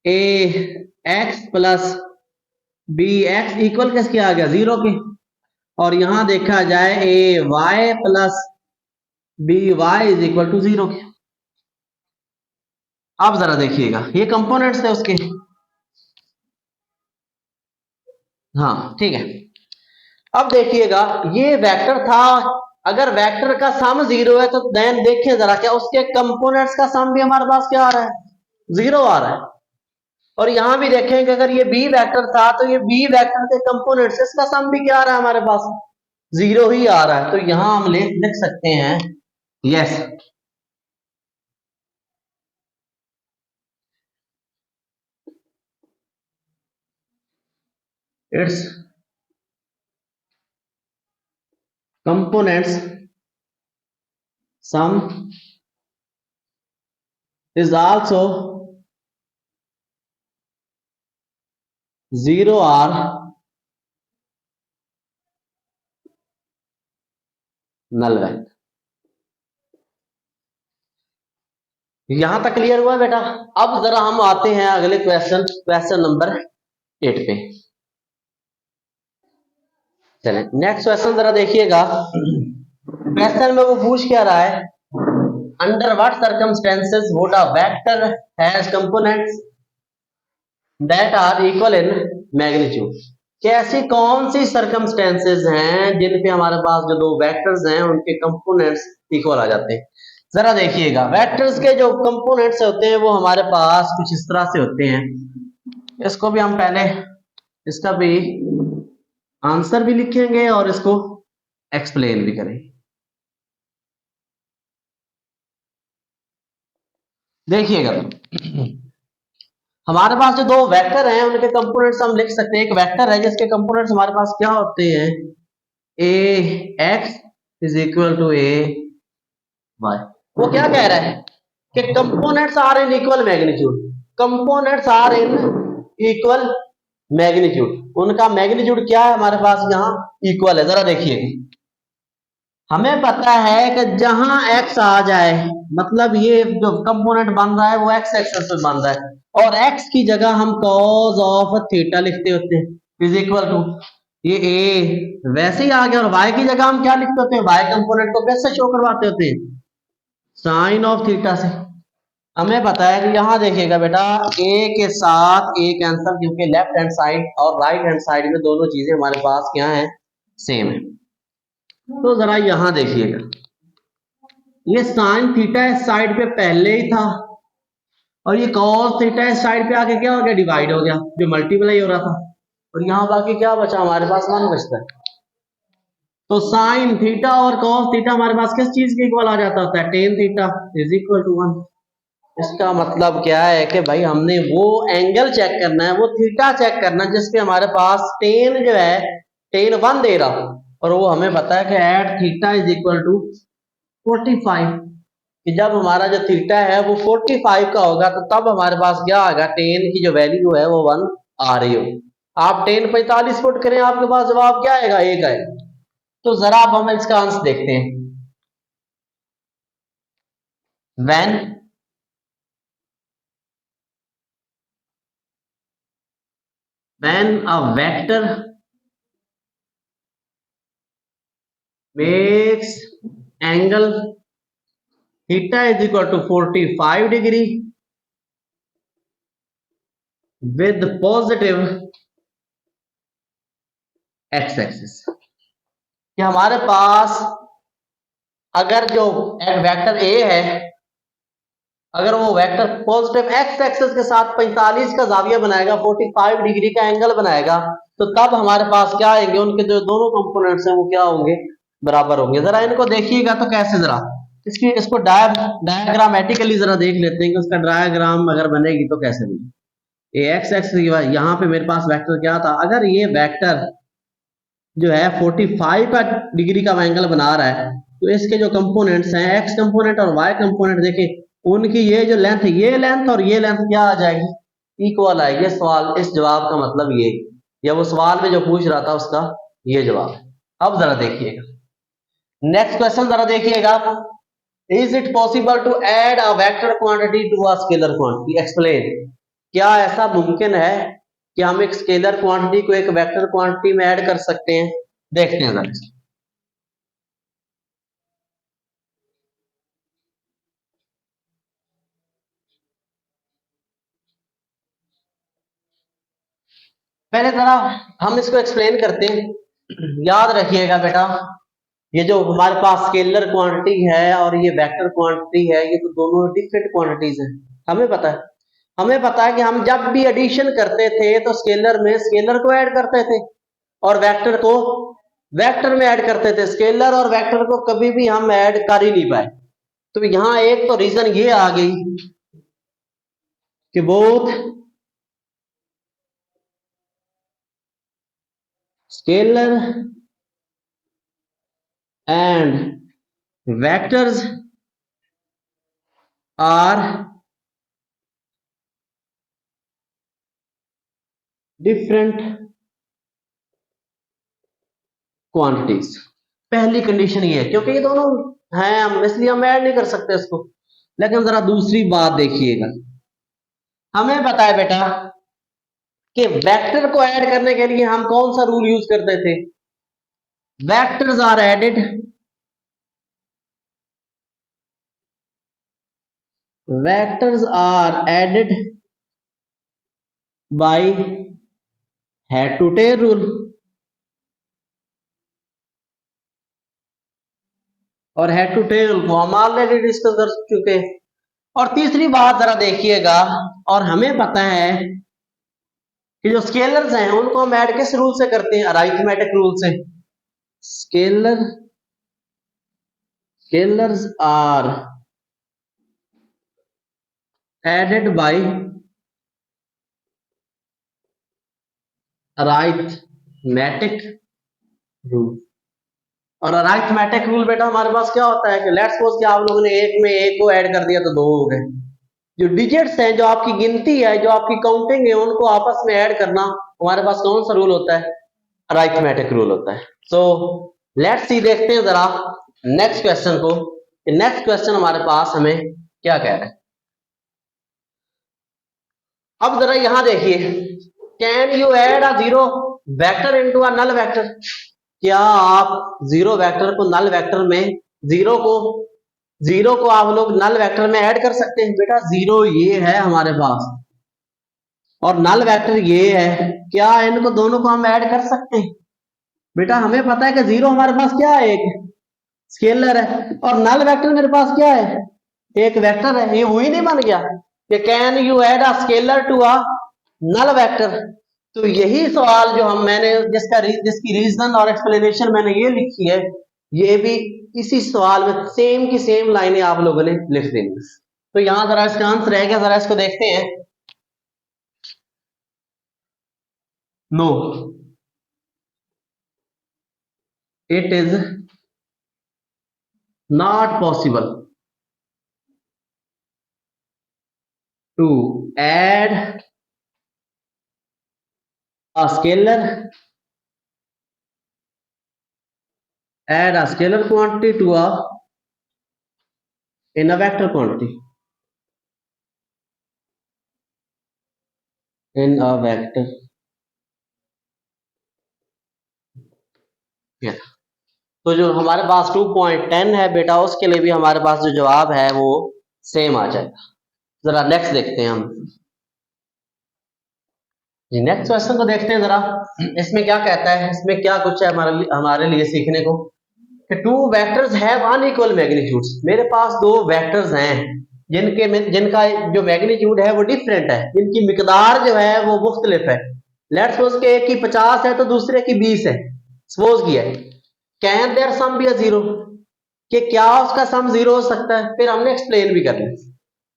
ए X plus B X equal किसके आ गया, 0 के। और यहां देखा जाए A Y plus B Y is equal to 0 के। अब जरा देखिएगा, ये कंपोनेंट्स थे उसके। हाँ ठीक है। अब देखिएगा, ये वेक्टर था। अगर वेक्टर का सम 0 है तो देन देखिए जरा, क्या उसके कंपोनेंट्स का सम भी हमारे पास क्या आ रहा है, 0 आ रहा है। और यहां भी देखेंगे, अगर ये बी वेक्टर था तो ये बी वेक्टर के कंपोनेंट्स, इसका सम भी क्या आ रहा है हमारे पास, 0 ही आ रहा है। तो यहां हम लिख सकते हैं yes, it's components sum is also 0 or null vector। यहां तक क्लियर हुआ बेटा। अब जरा हम आते हैं अगले क्वेश्चन, क्वेश्चन नंबर 8 पे। चलें नेक्स्ट क्वेश्चन जरा देखिएगा। क्वेश्चन में वो पूछ क्या रहा है, under what circumstances would a vector has components that are equal in magnitude. कैसी कौन सी सर्कमस्टेंसेस हैं जिन पे हमारे पास जो दो वेक्टर्स हैं उनके कंपोनेंट्स इक्वल आ जाते हैं। जरा देखिएगा, वेक्टर्स के जो कंपोनेंट्स होते हैं वो हमारे पास कुछ इस तरह से होते हैं। इसको भी हम पहले, इसका भी आंसर भी लिखेंगे और इसको एक्सप्लेन भी करेंगे। देखिएगा, हमारे पास जो दो वेक्टर हैं उनके कंपोनेंट्स हम लिख सकते हैं। एक वेक्टर है जिसके कंपोनेंट्स हमारे पास क्या होते हैं, A X is equal to A Y. वो क्या कह रहा है कि components are in equal magnitude, components are in equal magnitude. उनका मैग्नीट्यूड क्या है हमारे पास यहाँ, इक्वल है। जरा देखिए, हमें पता है कि जहां x आ जाए, मतलब ये जो कंपोनेंट बन रहा है वो x एक्सिस पे बन रहा है, और x की जगह हम cos ऑफ थीटा लिखते होते हैं इज इक्वल टू ये a वैसे ही आ गया। और y की जगह हम क्या लिखते होते हैं, y कंपोनेंट को कैसे शो करवाते होते हैं, साइन ऑफ थीटा से। हमें पता है कि यहाँ देखिएगा बेटा, a के साथ a कैंसिल, क्योंकि लेफ्ट हैंड साइड और राइट हैंड साइड में दोनों चीजें हमारे पास क्या है, सेम है। तो जरा यहां देखिएगा, ये साइन थीटा इस साइड पे पहले ही था, और ये कॉस थीटा इस साइड पे आके क्या हो गया, डिवाइड हो गया, जो मल्टीप्लाई हो रहा था। और यहाँ बाकी क्या बचा हमारे पास, 1 बचता है। तो साइन थीटा और कॉस थीटा हमारे पास किस चीज के इक्वल आ जाता होता है, tan theta is equal to 1। इसका मतलब क्या है कि भाई हमने वो एंगल चेक करना है, वो थीटा चेक करना है जिसपे हमारे पास टेन जो है, टेन 1 दे रहा, और वो हमें पता है कि at theta is equal to 45, कि जब हमारा जो थीटा है वो 45 का होगा तो तब हमारे पास क्या आएगा, टेन की जो वैल्यू है वो 1 आ रही हो। आप टेन 45 फुट करें, आपके पास जवाब क्या आएगा, 1 आएगा। तो जरा अब हम इसका आंसर देखते हैं। When when a vector makes angle theta is equal to 45 degree with positive x axis, कि हमारे पास अगर जो वेक्टर ए है, अगर वो वेक्टर पॉजिटिव एक्स एक्सिस के साथ 45 का जाविया बनाएगा, 45 डिग्री का एंगल बनाएगा, तो तब हमारे पास क्या आएंगे, उनके जो दोनों कंपोनेंट्स हैं वो क्या होंगे, बराबर होंगे। जरा इनको देखिएगा तो कैसे, जरा इसको डायग्रामेटिकली जरा देख लेते हैं कि उसका डायग्राम अगर बनेगी तो कैसे बनेगी। ये एक्स एक्स यहाँ पे मेरे पास वेक्टर क्या था, अगर ये वेक्टर जो है 45 का डिग्री का एंगल बना रहा है, तो इसके जो कंपोनेंट्स हैं, एक्स कंपोनेंट और वाई कंपोनेंट, देखिए उनकी ये जो लेंथ, ये लेंथ और ये लेंथ क्या आ जाएगी, इक्वल आएगी। सवाल, इस जवाब का मतलब ये, या वो सवाल में जो पूछ रहा था उसका ये जवाब है। अब जरा देखिएगा नेक्स्ट क्वेश्चन, जरा देखिएगा, is it possible to add a vector quantity to a scalar quantity, explain. क्या ऐसा मुमकिन है कि हम एक स्केलर क्वांटिटी को एक वेक्टर क्वांटिटी में ऐड कर सकते हैं? देखते हैं जरा। पहले जरा हम इसको एक्सप्लेन करते हैं। याद रखिएगा बेटा, ये जो हमारे पास स्केलर क्वांटिटी है और ये वेक्टर क्वांटिटी है, ये तो दोनों डिफरेंट क्वांटिटीज हैं। हमें पता है कि हम जब भी एडिशन करते थे तो स्केलर में स्केलर को ऐड करते थे और वेक्टर को वेक्टर में ऐड करते थे। स्केलर और वेक्टर को कभी भी हम ऐड कर ही नहीं पाए। तो यहां एक तो रीजन ये आ गई कि both scalar and vectors are different quantities। पहली कंडीशन ये है, क्योंकि ये दोनों हैं हम, इसलिए हम ऐड नहीं कर सकते इसको। लेकिन जरा दूसरी बात देखिएगा, हमें पता है बेटा कि वेक्टर को ऐड करने के लिए हम कौन सा रूल यूज करते थे? Vectors are added by head to tail rule. और हेड टू टेल को हम ऑलरेडी डिस्कस कर चुके हैं। और तीसरी बात जरा देखिएगा, और हमें पता है कि जो स्केलर्स हैं उनको हम ऐड किस रूल से करते हैं? अरिथमेटिक रूल से। Scalars are added by arithmetic rule. और अरिथमेटिक रूल बेटा हमारे पास क्या होता है कि लेट्स सपोज कि आप लोगों ने एक में एक को ऐड कर दिया तो दो हो गए। जो डिजिट्स हैं, जो आपकी गिनती है, जो आपकी काउंटिंग है, उनको आपस में ऐड करना हमारे पास कौन सा रूल होता है? अरिथमेटिक रूल होता है। सो लेट्स सी, देखते हैं जरा नेक्स्ट क्वेश्चन को। नेक्स्ट क्वेश्चन हमारे पास हमें क्या कह रहा है। अब जरा यहां देखिए, can you add a zero vector into a null vector? क्या आप जीरो वेक्टर को नल वेक्टर में, जीरो को आप लोग नल वेक्टर में ऐड कर सकते हैं? बेटा जीरो ये है हमारे पास और नल वेक्टर ये है, क्या इनको दोनों को हम ऐड कर सकते हैं? बेटा हमें पता है कि जीरो हमारे पास क्या है? एक स्केलर है। और नल वेक्टर मेरे पास क्या है? एक वेक्टर है। ये वही नहीं बन गया कि can you add a scalar to a null vector? तो यही सवाल जो मैंने जिसकी रीजन और एक्सप्लेनेशन मैंने ये लिखी है, ये भी इसी सवाल में सेम की सेम लाइनें आप लोगों ने लिख देनी। तो यहां जरा इसका आंसर है क्या, जरा इसको देखते हैं। No, it is not possible to add a scalar quantity to in a vector quantity in a vector। तो जो हमारे पास 2.10 है बेटा, उसके लिए भी हमारे पास जो जवाब है वो सेम आ जाएगा। जरा नेक्स्ट देखते हैं हम। नेक्स्ट क्वेश्चन को देखते हैं जरा, इसमें क्या कहता है, इसमें क्या कुछ है हमारे लिए सीखने को। कि two vectors have unequal magnitudes. मेरे पास दो वेक्टर्स हैं जिनका जो मैग्नीट्यूड है वो डिफरेंट है, जिनकी मिकदार जो है वो मुख्तलिफ है। लेट्स सपोज के एक की 50 है तो दूसरे की 20 है, सपोज किया है। Can their sum be a zero? कि क्या उसका सम जीरो हो सकता है? फिर हमने एक्सप्लेन भी कर लिया।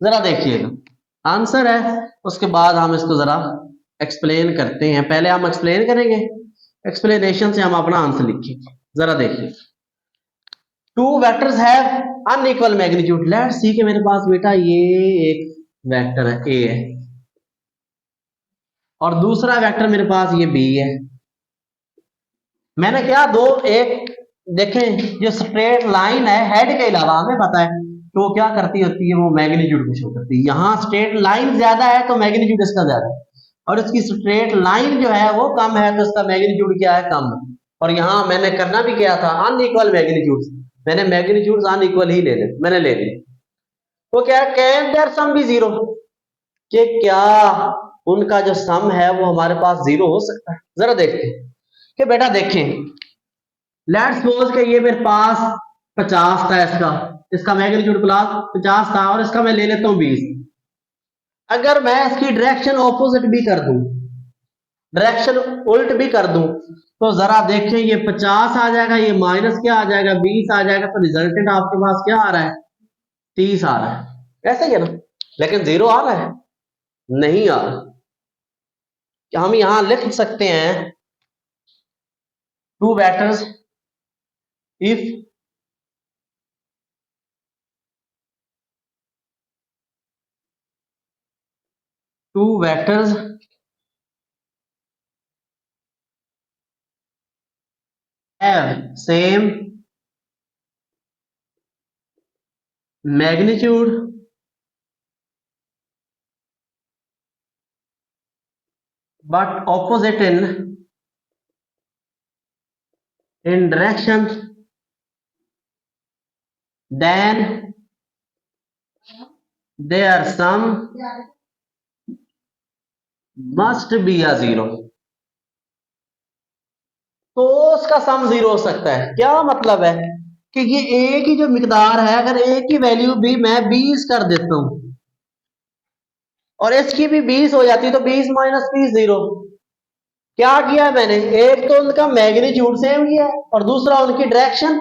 जरा देखिएगा, आंसर है, उसके बाद हम इसको जरा एक्सप्लेन करते हैं। पहले हम एक्सप्लेन करेंगे, एक्सप्लेनेशन से हम अपना आंसर लिखेंगे। जरा देखिए, two vectors have unequal magnitude. Let's see कि मेरे पास बेटा ये एक वेक्टर है ए है और दूसरा वेक्टर मेरे पास ये बी है। मैंने क्या दो एक देखें, जो स्ट्रेट लाइन है हेड के अलावा हमें पता है तो वो क्या करती होती है, वो मैग्नीट्यूड को शो करती है। यहाँ स्ट्रेट लाइन ज्यादा है तो मैग्नीट्यूड इसका ज्यादा है, और इसकी स्ट्रेट लाइन जो है वो कम है तो इसका मैग्नीट्यूड क्या है, कम है। और यहाँ मैंने करना भी क्या था, अनइक्वल मैग्नीट्यूड, मैंने मैग्नीट्यूड अनइक्वल ही ले ली, मैंने ले ली। वो क्या है, can their sum be zero, कि क्या उनका जो सम है वो हमारे पास जीरो हो सकता है। जरा देखते हैं कि बेटा देखें, लेट्स सपोज कि ये मेरे पास 50 था, इसका मैग्नीट्यूड प्लस 50 था, और इसका मैं ले लेता हूं 20। अगर मैं इसकी डायरेक्शन ऑपोजिट भी कर दूं, डायरेक्शन उल्ट भी कर दूं, तो जरा देखें ये 50 आ जाएगा, ये माइनस क्या आ जाएगा, 20 आ जाएगा, तो रिजल्टेंट आपके पास क्या आ रहा है, 30 आ रहा है। ऐसा ही है ना, लेकिन जीरो आ रहा है, नहीं आ रहा। हम यहां लिख सकते हैं two vectors if two vectors have same magnitude but opposite in direction, then their sum must be a zero। तो उसका सम जीरो हो सकता है। क्या मतलब है कि ये ए की जो मिकदार है, अगर ए की वैल्यू भी मैं 20 कर देता हूं और इसकी भी 20 हो जाती है, तो 20 माइनस 20 जीरो। क्या किया है मैंने, एक तो उनका मैग्नीट्यूड सेम किया और दूसरा उनकी डायरेक्शन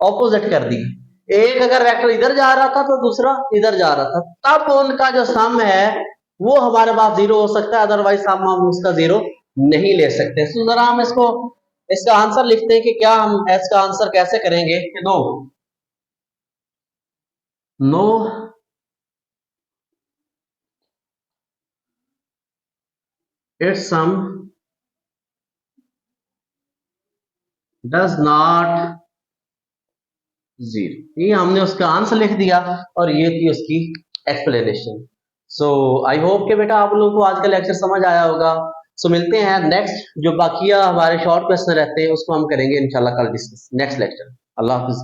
ऑपोजिट कर दी। एक अगर वेक्टर इधर जा रहा था तो दूसरा इधर जा रहा था, तब उनका जो सम है वो हमारे पास जीरो हो सकता है, अदरवाइज सम हम उसका जीरो नहीं ले सकते। तो जरा हम इसका आंसर लिखते हैं कि क्या हम इसका आंसर कैसे करेंगे। No no its sum does not zero. ये हमने उसका आंसर लिख दिया और ये थी उसकी एक्सप्लेनेशन। सो आई होप कि बेटा आप लोगों को आज का लेक्चर समझ आया होगा। सो मिलते हैं नेक्स्ट, जो बाकी हमारे शॉर्ट क्वेश्चन रहते हैं उसको हम करेंगे इंशाल्लाह कल डिस्कस नेक्स्ट लेक्चर। अल्लाह हाफिज।